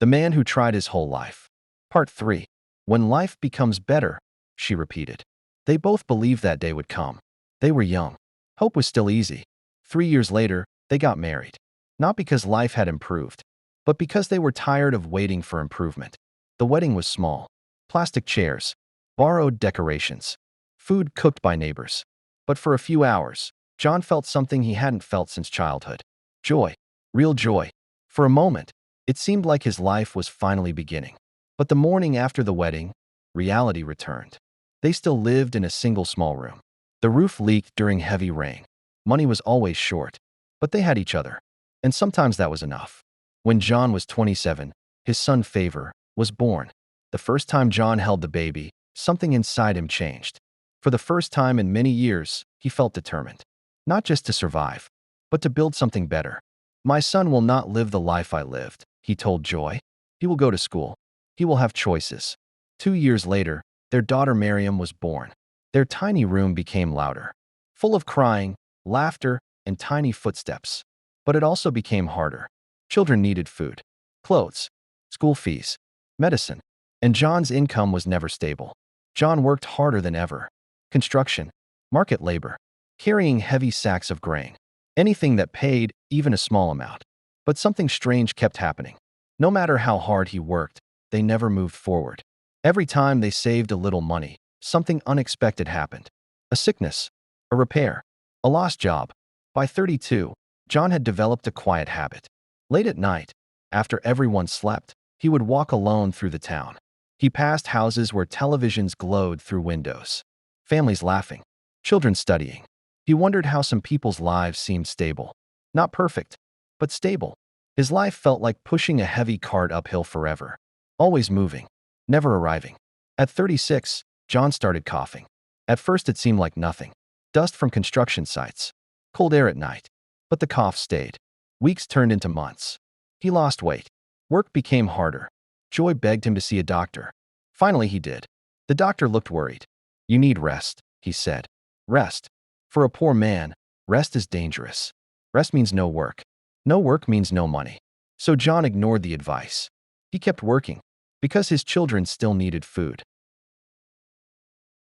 The Man Who Tried His Whole Life. Part 3. When life becomes better, she repeated. They both believed that day would come. They were young. Hope was still easy. 3 years later, they got married. Not because life had improved, but because they were tired of waiting for improvement. The wedding was small. Plastic chairs, borrowed decorations, food cooked by neighbors. But for a few hours, John felt something he hadn't felt since childhood. Joy. Real joy. For a moment, it seemed like his life was finally beginning. But the morning after the wedding, reality returned. They still lived in a single small room. The roof leaked during heavy rain. Money was always short, but they had each other. And sometimes that was enough. When John was 27, his son Favor was born. The first time John held the baby, something inside him changed. For the first time in many years, he felt determined. Not just to survive, but to build something better. My son will not live the life I lived, he told Joy. He will go to school. He will have choices. 2 years later, their daughter Miriam was born. Their tiny room became louder, full of crying, laughter, and tiny footsteps. But it also became harder. Children needed food, clothes, school fees, medicine, and John's income was never stable. John worked harder than ever. Construction, market labor, carrying heavy sacks of grain, anything that paid, even a small amount. But something strange kept happening. No matter how hard he worked, they never moved forward. Every time they saved a little money, something unexpected happened. A sickness, a repair, a lost job. By 32, John had developed a quiet habit. Late at night, after everyone slept, he would walk alone through the town. He passed houses where televisions glowed through windows, families laughing, children studying. He wondered how some people's lives seemed stable. Not perfect, but stable. His life felt like pushing a heavy cart uphill forever, always moving, never arriving. At 36, John started coughing. At first it seemed like nothing. Dust from construction sites, cold air at night. But the cough stayed. Weeks turned into months. He lost weight. Work became harder. Joy begged him to see a doctor. Finally he did. The doctor looked worried. "You need rest," he said. Rest. For a poor man, rest is dangerous. Rest means no work. No work means no money. So John ignored the advice. He kept working, because his children still needed food.